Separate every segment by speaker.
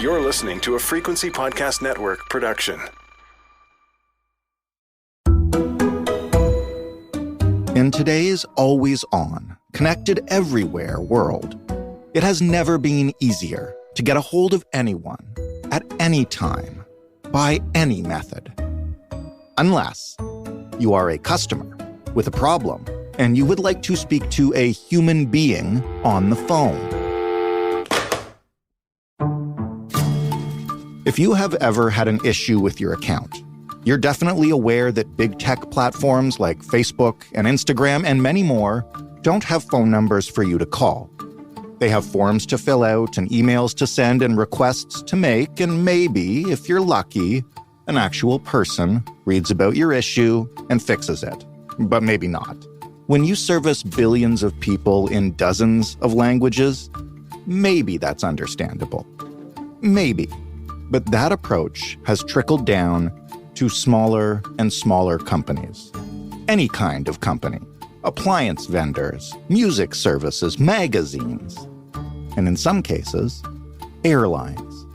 Speaker 1: You're listening to a Frequency Podcast Network production.
Speaker 2: In today's always-on, connected everywhere world, it has never been easier to get a hold of anyone at any time by any method. Unless you are a customer with a problem and you would like to speak to a human being on the phone. If you have ever had an issue with your account, you're definitely aware that big tech platforms like Facebook and Instagram and many more don't have phone numbers for you to call. They have forms to fill out and emails to send and requests to make, and maybe, if you're lucky, an actual person reads about your issue and fixes it. But maybe not. When you service billions of people in dozens of languages, maybe that's understandable. Maybe. But that approach has trickled down to smaller and smaller companies. Any kind of company. Appliance vendors, music services, magazines, and in some cases, airlines.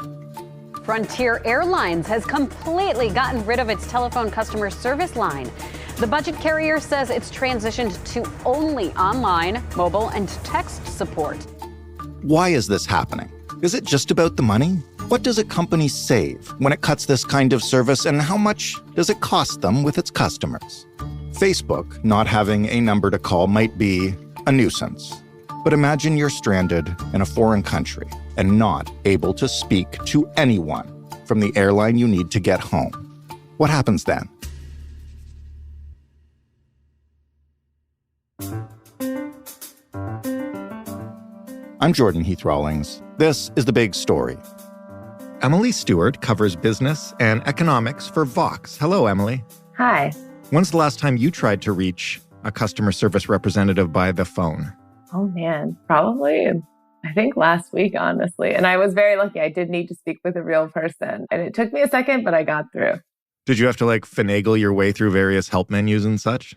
Speaker 3: Frontier Airlines has completely gotten rid of its telephone customer service line. The budget carrier says it's transitioned to only online, mobile, and text support.
Speaker 2: Why is this happening? Is it just about the money? What does a company save when it cuts this kind of service, and how much does it cost them with its customers? Facebook not having a number to call might be a nuisance. But imagine you're stranded in a foreign country and not able to speak to anyone from the airline you need to get home. What happens then? I'm Jordan Heath Rawlings. This is The Big Story. Emily Stewart covers business and economics for Vox. Hello, Emily.
Speaker 4: Hi.
Speaker 2: When's the last time you tried to reach a customer service representative by the phone?
Speaker 4: Oh, man. Probably, I think last week, honestly. And I was very lucky. I did need to speak with a real person. And it took me a second, but I got through.
Speaker 2: Did you have to finagle your way through various help menus and such?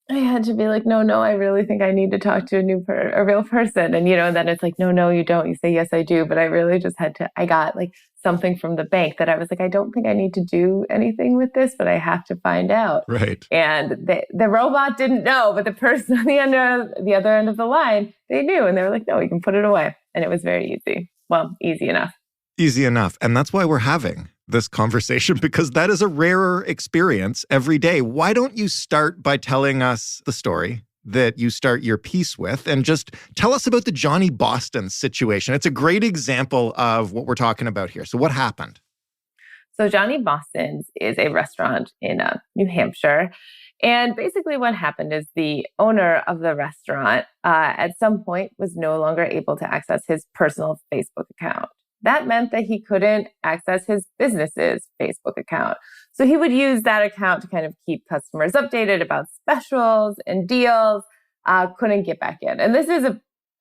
Speaker 4: I had to be like, no, I really think I need to talk to a real person. And, then it's like, no, you don't. You say, yes, I do. But I really just I got something from the bank that I was like, I don't think I need to do anything with this, but I have to find out.
Speaker 2: Right.
Speaker 4: And the robot didn't know, but the person on the other end of the line, they knew. And they were like, no, you can put it away. And it was very easy. Well, easy enough.
Speaker 2: Easy enough. And that's why we're having this conversation, because that is a rarer experience every day. Why don't you start by telling us the story that you start your piece with, and just tell us about the Johnny Boston situation. It's a great example of what we're talking about here. So what happened?
Speaker 4: So Johnny Boston's is a restaurant in New Hampshire. And basically what happened is the owner of the restaurant at some point was no longer able to access his personal Facebook account. That meant that he couldn't access his business's Facebook account. So he would use that account to kind of keep customers updated about specials and deals, couldn't get back in. And this is,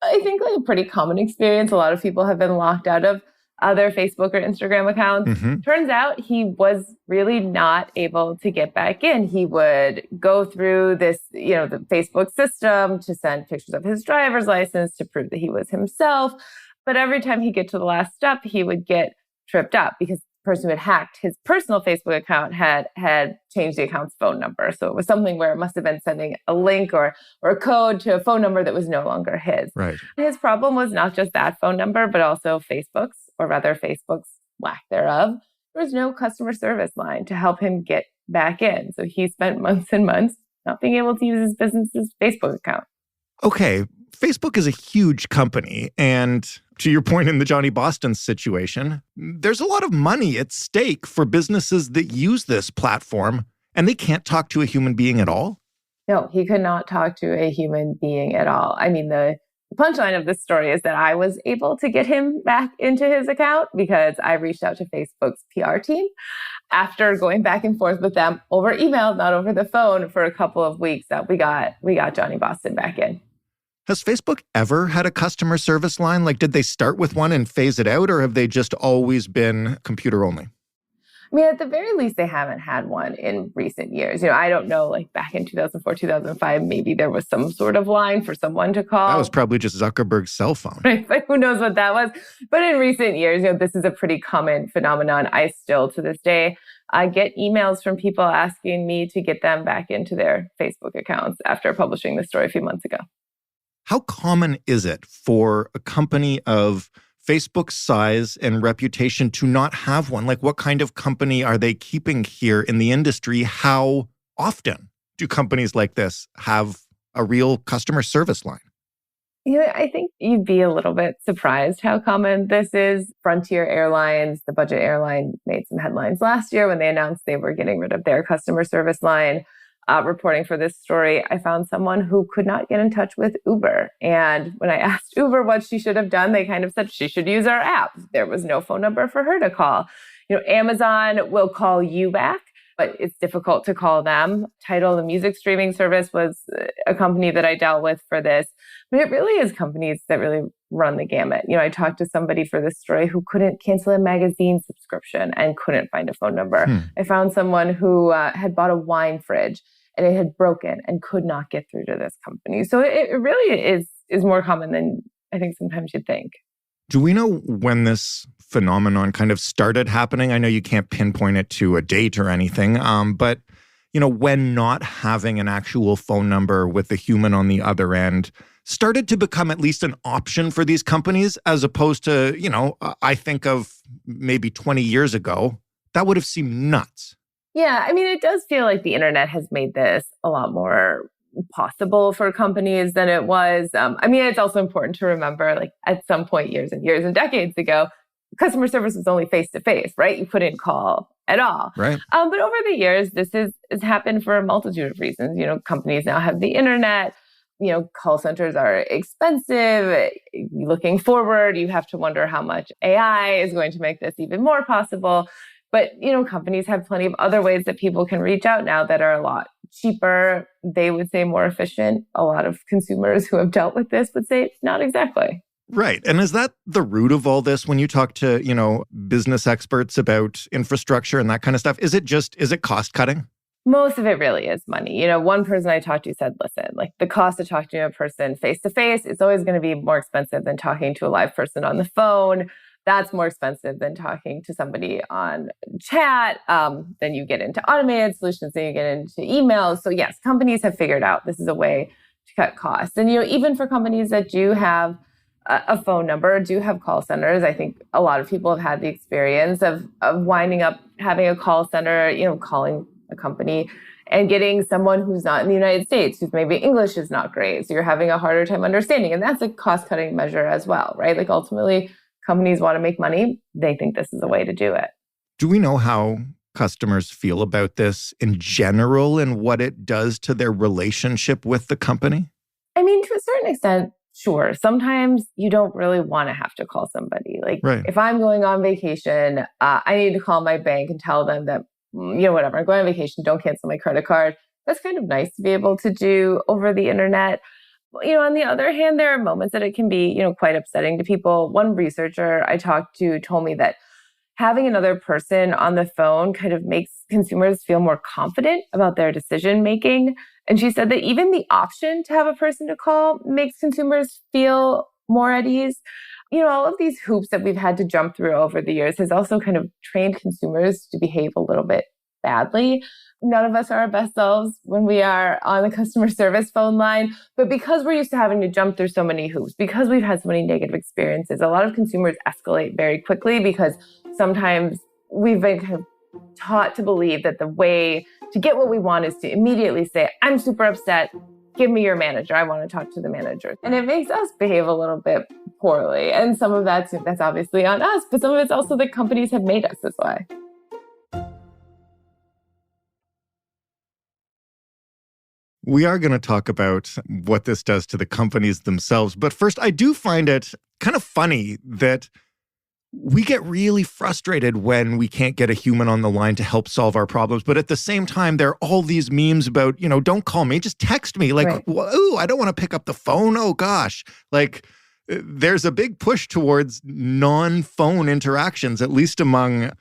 Speaker 4: I think, a pretty common experience. A lot of people have been locked out of other Facebook or Instagram accounts. Mm-hmm. Turns out he was really not able to get back in. He would go through this, the Facebook system to send pictures of his driver's license to prove that he was himself. But every time he'd get to the last step, he would get tripped up because the person who had hacked his personal Facebook account had changed the account's phone number. So it was something where it must have been sending a link or a code to a phone number that was no longer his.
Speaker 2: Right.
Speaker 4: His problem was not just that phone number, but also Facebook's, or rather Facebook's lack thereof. There was no customer service line to help him get back in. So he spent months and months not being able to use his business's Facebook account.
Speaker 2: Okay. Facebook is a huge company, and to your point in the Johnny Boston situation, there's a lot of money at stake for businesses that use this platform, and they can't talk to a human being at all?
Speaker 4: No, he could not talk to a human being at all. I mean, the punchline of this story is that I was able to get him back into his account because I reached out to Facebook's PR team after going back and forth with them over email, not over the phone, for a couple of weeks. That we got Johnny Boston back in.
Speaker 2: Has Facebook ever had a customer service line? Did they start with one and phase it out, or have they just always been computer only?
Speaker 4: I mean, at the very least, they haven't had one in recent years. I don't know, like back in 2004, 2005, maybe there was some sort of line for someone to call.
Speaker 2: That was probably just Zuckerberg's cell phone.
Speaker 4: Right? But who knows what that was? But in recent years, this is a pretty common phenomenon. I still, to this day, I get emails from people asking me to get them back into their Facebook accounts after publishing this story a few months ago.
Speaker 2: How common is it for a company of Facebook's size and reputation to not have one? Like, what kind of company are they keeping here in the industry? How often do companies like this have a real customer service line?
Speaker 4: I think you'd be a little bit surprised how common this is. Frontier Airlines, the budget airline, made some headlines last year when they announced they were getting rid of their customer service line. Reporting for this story, I found someone who could not get in touch with Uber. And when I asked Uber what she should have done, they kind of said she should use our app. There was no phone number for her to call. Amazon will call you back, but it's difficult to call them. Tidal, the music streaming service, was a company that I dealt with for this. But it really is companies that really run the gamut. I talked to somebody for this story who couldn't cancel a magazine subscription and couldn't find a phone number. I found someone who had bought a wine fridge and it had broken and could not get through to this company. So it really is more common than I think sometimes you'd think.
Speaker 2: Do we know when this phenomenon kind of started happening? I know you can't pinpoint it to a date or anything, but when not having an actual phone number with the human on the other end started to become at least an option for these companies, as opposed to, I think of maybe 20 years ago, that would have seemed nuts.
Speaker 4: Yeah, I mean, it does feel like the internet has made this a lot more possible for companies than it was. It's also important to remember, like at some point years and years and decades ago, customer service was only face-to-face, right? You couldn't call at all.
Speaker 2: Right.
Speaker 4: But over the years, this has happened for a multitude of reasons. Companies now have the internet. Call centers are expensive. Looking forward, you have to wonder how much AI is going to make this even more possible. But, companies have plenty of other ways that people can reach out now that are a lot cheaper. They would say more efficient. A lot of consumers who have dealt with this would say not exactly.
Speaker 2: Right. And is that the root of all this when you talk to, business experts about infrastructure and that kind of stuff? Is it cost cutting?
Speaker 4: Most of it really is money. One person I talked to said, listen, like the cost of talking to a person face to face is always going to be more expensive than talking to a live person on the phone. That's more expensive than talking to somebody on chat. Then you get into automated solutions, then you get into emails. So yes, companies have figured out this is a way to cut costs. And, even for companies that do have a phone number, do have call centers, I think a lot of people have had the experience of winding up having a call center, calling a company and getting someone who's not in the United States, who's maybe English is not great. So you're having a harder time understanding. And that's a cost-cutting measure as well, right? Like ultimately, companies want to make money. They think this is a way to do it.
Speaker 2: Do we know how customers feel about this in general and what it does to their relationship with the company?
Speaker 4: I mean, to a certain extent, sure. Sometimes you don't really want to have to call somebody. Like If I'm going on vacation, I need to call my bank and tell them that, whatever, I'm going on vacation, don't cancel my credit card. That's kind of nice to be able to do over the internet. On the other hand, there are moments that it can be, quite upsetting to people. One researcher I talked to told me that having another person on the phone kind of makes consumers feel more confident about their decision making. And she said that even the option to have a person to call makes consumers feel more at ease. All of these hoops that we've had to jump through over the years has also kind of trained consumers to behave a little bit badly. None of us are our best selves when we are on the customer service phone line. But because we're used to having to jump through so many hoops, because we've had so many negative experiences, a lot of consumers escalate very quickly because sometimes we've been kind of taught to believe that the way to get what we want is to immediately say, I'm super upset. Give me your manager. I want to talk to the manager. And it makes us behave a little bit poorly. And some of that's obviously on us, but some of it's also that companies have made us this way.
Speaker 2: We are going to talk about what this does to the companies themselves. But first, I do find it kind of funny that we get really frustrated when we can't get a human on the line to help solve our problems. But at the same time, there are all these memes about, don't call me, just text me. Like, right. Ooh, I don't want to pick up the phone. Oh, gosh. Like, there's a big push towards non-phone interactions, at least among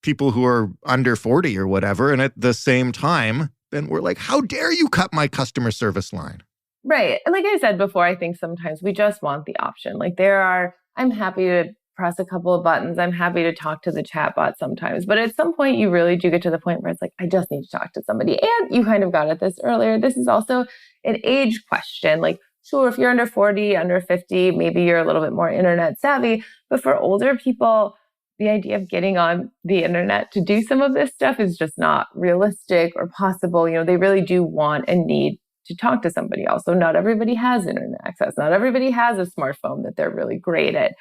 Speaker 2: people who are under 40 or whatever. And at the same time, then we're like, how dare you cut my customer service line?
Speaker 4: Right. And like I said before, I think sometimes we just want the option. Like I'm happy to press a couple of buttons. I'm happy to talk to the chatbot sometimes. But at some point, you really do get to the point where it's like, I just need to talk to somebody. And you kind of got at this earlier. This is also an age question. Like, sure, if you're under 40, under 50, maybe you're a little bit more internet savvy. But for older people, the idea of getting on the internet to do some of this stuff is just not realistic or possible. They really do want and need to talk to somebody. Also, not everybody has internet access. Not everybody has a smartphone that they're really great at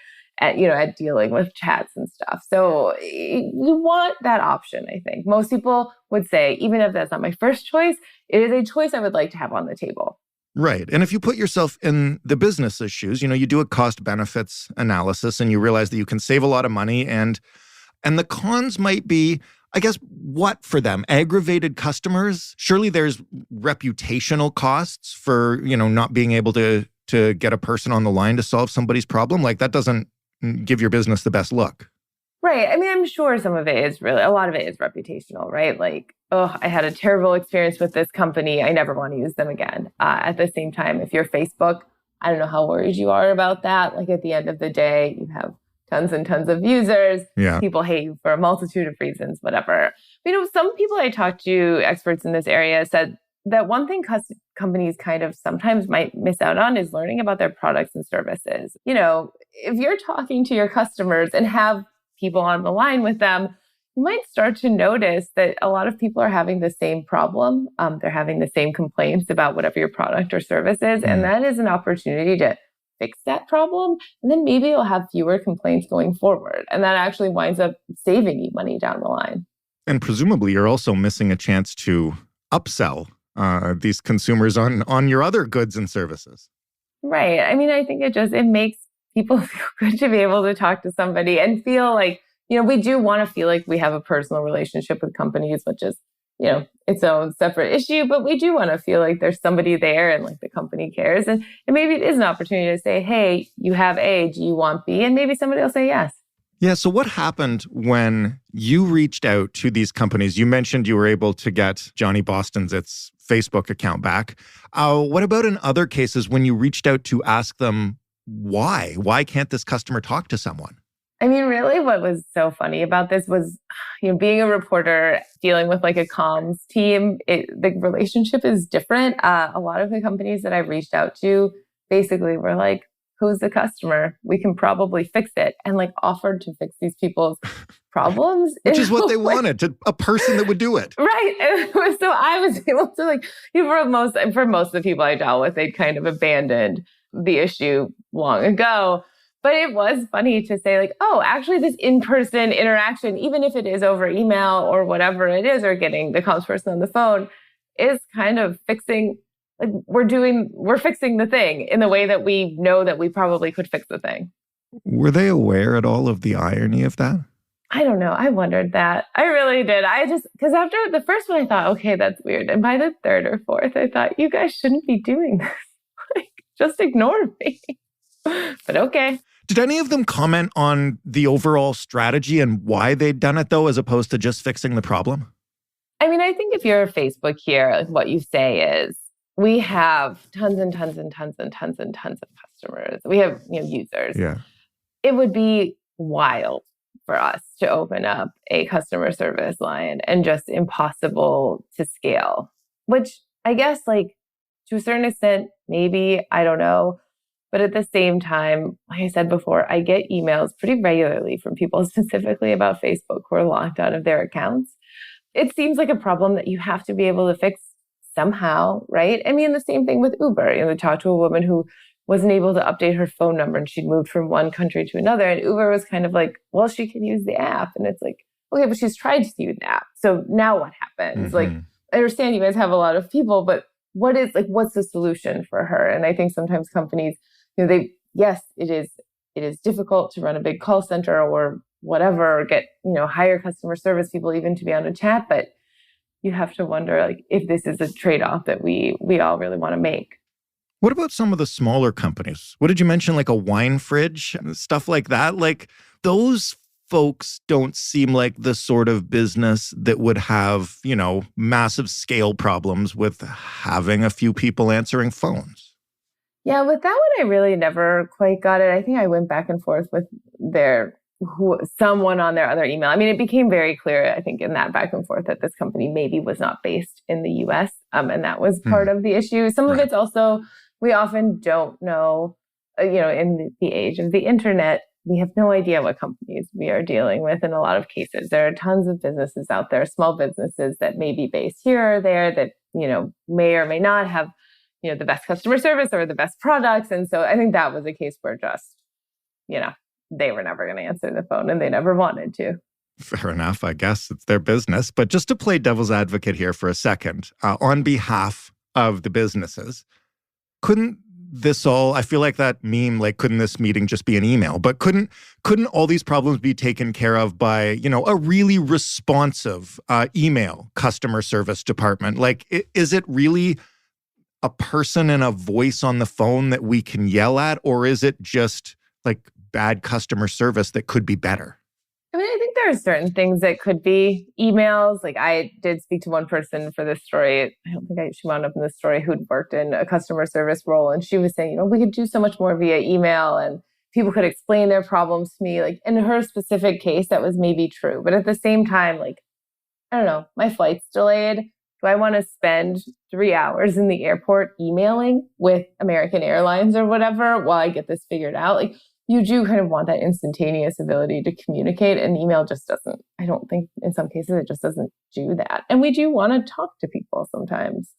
Speaker 4: dealing with chats and stuff. So you want that option, I think. Most people would say, even if that's not my first choice, it is a choice I would like to have on the table.
Speaker 2: Right. And if you put yourself in the business's shoes, you do a cost benefits analysis and you realize that you can save a lot of money and the cons might be, I guess, what for them? Aggravated customers? Surely there's reputational costs for, not being able to get a person on the line to solve somebody's problem. Like that doesn't give your business the best look.
Speaker 4: Right. I mean, I'm sure some of it is a lot of it is reputational, right? Like, oh, I had a terrible experience with this company. I never want to use them again. At the same time, if you're Facebook, I don't know how worried you are about that. Like at the end of the day, you have tons and tons of users.
Speaker 2: Yeah.
Speaker 4: People hate you for a multitude of reasons, whatever. Some people I talked to, experts in this area, said that one thing companies kind of sometimes might miss out on is learning about their products and services. If you're talking to your customers and have people on the line with them, you might start to notice that a lot of people are having the same problem. They're having the same complaints about whatever your product or service is. And that is an opportunity to fix that problem. And then maybe you'll have fewer complaints going forward. And that actually winds up saving you money down the line.
Speaker 2: And presumably you're also missing a chance to upsell these consumers on your other goods and services.
Speaker 4: Right. I mean, I think it makes people feel good to be able to talk to somebody and feel like, we do want to feel like we have a personal relationship with companies, which is, its own separate issue, but we do want to feel like there's somebody there and like the company cares. And maybe it is an opportunity to say, hey, you have A, do you want B? And maybe somebody will say yes.
Speaker 2: Yeah. So what happened when you reached out to these companies? You mentioned you were able to get Johnny Boston's its Facebook account back. What about in other cases when you reached out to ask them why? Why can't this customer talk to someone?
Speaker 4: I mean, really what was so funny about this was, being a reporter, dealing with like a comms team, the relationship is different. A lot of the companies that I've reached out to basically were like, who's the customer? We can probably fix it. And like offered to fix these people's problems.
Speaker 2: Which is what they wanted, a person that would do it.
Speaker 4: Right. So I was able to like, for most of the people I dealt with, they'd kind of abandoned the issue long ago. But it was funny to say like, oh, actually this in-person interaction, even if it is over email or whatever it is, or getting the comms person on the phone, is kind of fixing, like we're fixing the thing in the way that we know that we probably could fix the thing.
Speaker 2: Were they aware at all of the irony of that?
Speaker 4: I don't know. I wondered that. I really did. Because after the first one, I thought, okay, that's weird. And by the third or fourth, I thought, you guys shouldn't be doing this. Like, just ignore me. But okay.
Speaker 2: Did any of them comment on the overall strategy and why they'd done it, though, as opposed to just fixing the problem?
Speaker 4: I mean, I think if you're Facebook here, like what you say is, we have tons and tons and tons and tons and tons of customers. We have users.
Speaker 2: Yeah.
Speaker 4: It would be wild for us to open up a customer service line and just impossible to scale, which I guess like to a certain extent, maybe, I don't know. But at the same time, like I said before, I get emails pretty regularly from people specifically about Facebook who are locked out of their accounts. It seems like a problem that you have to be able to fix somehow, right? I mean, the same thing with Uber. We talked to a woman who wasn't able to update her phone number and she'd moved from one country to another. And Uber was kind of like, well, she can use the app. And it's like, okay, but she's tried to use the app. So now what happens?
Speaker 2: Mm-hmm.
Speaker 4: Like, I understand you guys have a lot of people, but what's the solution for her? And I think sometimes companies, yes, it is difficult to run a big call center or whatever, or get, hire customer service people even to be on a chat. But you have to wonder like if this is a trade-off that we all really want to make.
Speaker 2: What about some of the smaller companies? What did you mention, like a wine fridge, stuff like that? Like those folks don't seem like the sort of business that would have, massive scale problems with having a few people answering phones.
Speaker 4: Yeah, with that one, I really never quite got it. I think I went back and forth with someone on their other email. I mean, it became very clear, I think, in that back and forth that this company maybe was not based in the US. And that was part of the issue. Some of it's also, we often don't know, in the age of the internet, we have no idea what companies we are dealing with in a lot of cases. There are tons of businesses out there, small businesses that may be based here or there that, may or may not have, the best customer service or the best products. And so I think that was a case where just, they were never going to answer the phone and they never wanted to.
Speaker 2: Fair enough. I guess it's their business. But just to play devil's advocate here for a second, on behalf of the businesses, couldn't this all, I feel like that meme, couldn't this meeting just be an email? But couldn't all these problems be taken care of by, a really responsive email customer service department? Is it really a person and a voice on the phone that we can yell at? Or is it just bad customer service that could be better?
Speaker 4: I mean, I think there are certain things that could be emails. I did speak to one person for this story. I don't think she wound up in this story who'd worked in a customer service role. And she was saying, we could do so much more via email and people could explain their problems to me. In her specific case, that was maybe true. But at the same time, I don't know, my flight's delayed. Do I want to spend 3 hours in the airport emailing with American Airlines or whatever while I get this figured out? You do kind of want that instantaneous ability to communicate, and email just doesn't, I don't think in some cases it just doesn't do that. And we do want to talk to people sometimes.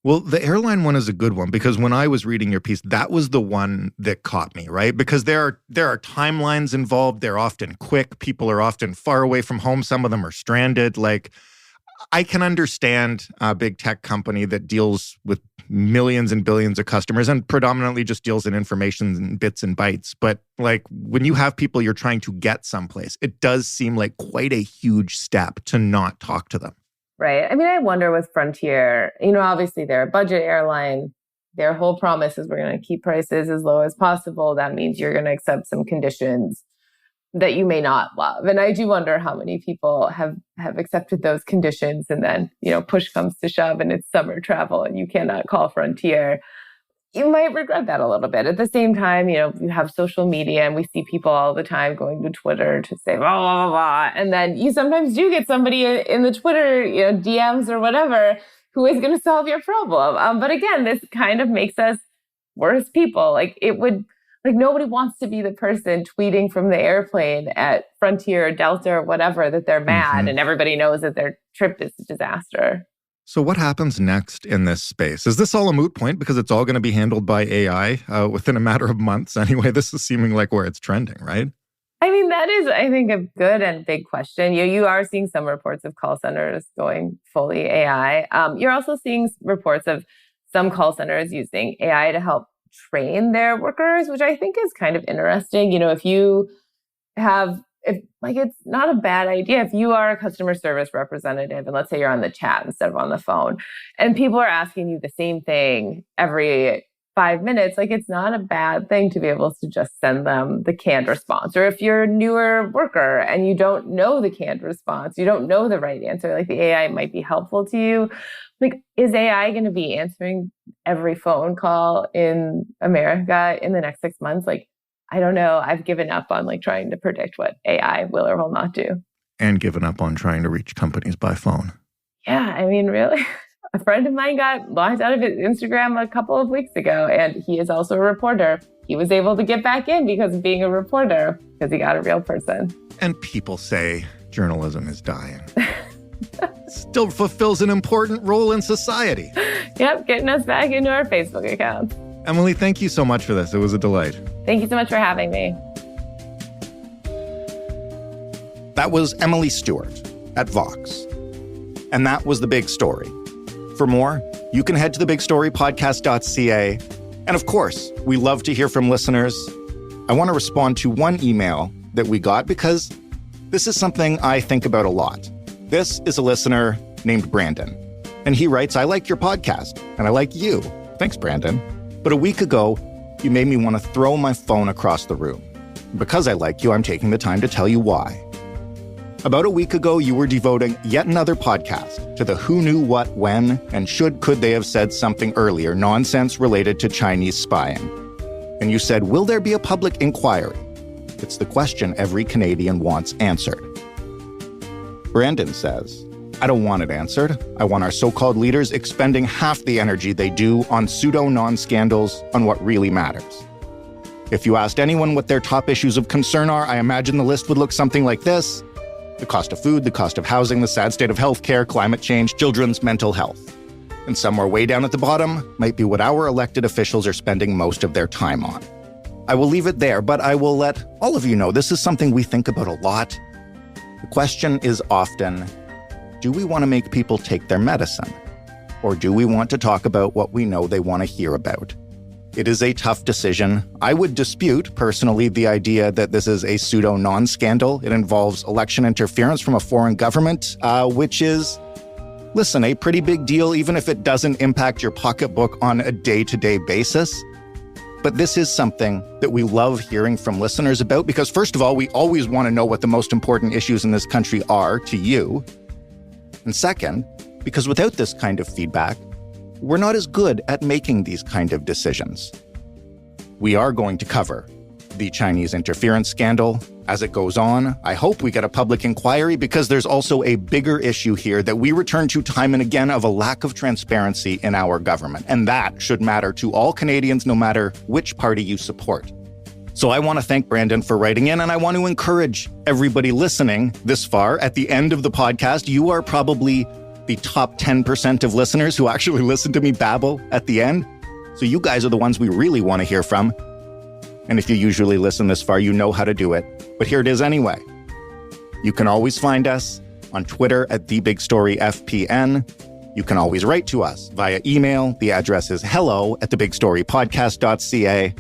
Speaker 2: Well, the airline one is a good one because when I was reading your piece, that was the one that caught me, right? Because there are timelines involved. They're often quick. People are often far away from home. Some of them are stranded. I can understand a big tech company that deals with millions and billions of customers and predominantly just deals in information and bits and bytes. But when you have people you're trying to get someplace, it does seem like quite a huge step to not talk to them.
Speaker 4: Right. I mean, I wonder with Frontier, obviously they're a budget airline. Their whole promise is we're going to keep prices as low as possible. That means you're going to accept some conditions that you may not love. And I do wonder how many people have accepted those conditions and then, push comes to shove and it's summer travel and you cannot call Frontier. You might regret that a little bit. At the same time, you have social media and we see people all the time going to Twitter to say, blah, blah, blah. And then you sometimes do get somebody in the Twitter, DMs or whatever, who is going to solve your problem. But again, this kind of makes us worse people. Nobody wants to be the person tweeting from the airplane at Frontier or Delta or whatever that they're mad and everybody knows that their trip is a disaster.
Speaker 2: So what happens next in this space? Is this all a moot point because it's all going to be handled by AI within a matter of months anyway? This is seeming like where it's trending, right?
Speaker 4: I mean, that is, I think, a good and big question. You are seeing some reports of call centers going fully AI. You're also seeing reports of some call centers using AI to help train their workers, which I think is kind of interesting. It's not a bad idea if you are a customer service representative and let's say you're on the chat instead of on the phone and people are asking you the same thing every 5 minutes, it's not a bad thing to be able to just send them the canned response. Or if you're a newer worker and you don't know the canned response, you don't know the right answer, the AI might be helpful to you. Is AI going to be answering every phone call in America in the next 6 months? I don't know. I've given up on trying to predict what AI will or will not do.
Speaker 2: And given up on trying to reach companies by phone.
Speaker 4: Yeah, I mean, really. A friend of mine got locked out of his Instagram a couple of weeks ago, and he is also a reporter. He was able to get back in because of being a reporter, because he got a real person.
Speaker 2: And people say journalism is dying. Still fulfills an important role in society.
Speaker 4: Yep, getting us back into our Facebook accounts.
Speaker 2: Emily, thank you so much for this. It was a delight.
Speaker 4: Thank you so much for having me.
Speaker 2: That was Emily Stewart at Vox. And that was The Big Story. For more, you can head to thebigstorypodcast.ca. And of course, we love to hear from listeners. I want to respond to one email that we got because this is something I think about a lot. This is a listener named Brandon. And he writes, I like your podcast, and I like you. Thanks, Brandon. But a week ago, you made me want to throw my phone across the room. Because I like you, I'm taking the time to tell you why. About a week ago, you were devoting yet another podcast to the who knew what, when, and could they have said something earlier nonsense related to Chinese spying. And you said, will there be a public inquiry? It's the question every Canadian wants answered. Brandon says, I don't want it answered. I want our so-called leaders expending half the energy they do on pseudo-non-scandals on what really matters. If you asked anyone what their top issues of concern are, I imagine the list would look something like this. The cost of food, the cost of housing, the sad state of healthcare, climate change, children's mental health. And somewhere way down at the bottom might be what our elected officials are spending most of their time on. I will leave it there, but I will let all of you know this is something we think about a lot. The question is often, do we want to make people take their medicine? Or do we want to talk about what we know they want to hear about? It is a tough decision. I would dispute, personally, the idea that this is a pseudo-non-scandal. It involves election interference from a foreign government, which is, listen, a pretty big deal, even if it doesn't impact your pocketbook on a day-to-day basis. But this is something that we love hearing from listeners about because, first of all, we always want to know what the most important issues in this country are to you. And second, because without this kind of feedback, we're not as good at making these kind of decisions. We are going to cover the Chinese interference scandal as it goes on. I hope we get a public inquiry because there's also a bigger issue here that we return to time and again of a lack of transparency in our government. And that should matter to all Canadians, no matter which party you support. So I want to thank Brandon for writing in, and I want to encourage everybody listening this far. At the end of the podcast, you are probably the top 10% of listeners who actually listen to me babble at the end. So you guys are the ones we really want to hear from. And if you usually listen this far, you know how to do it. But here it is anyway. You can always find us on Twitter at TheBigStoryFPN. You can always write to us via email. The address is hello@thebigstorypodcast.ca.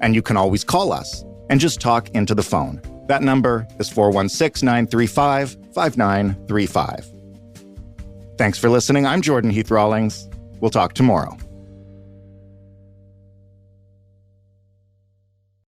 Speaker 2: And you can always call us and just talk into the phone. That number is 416-935-5935. Thanks for listening. I'm Jordan Heath Rawlings. We'll talk tomorrow.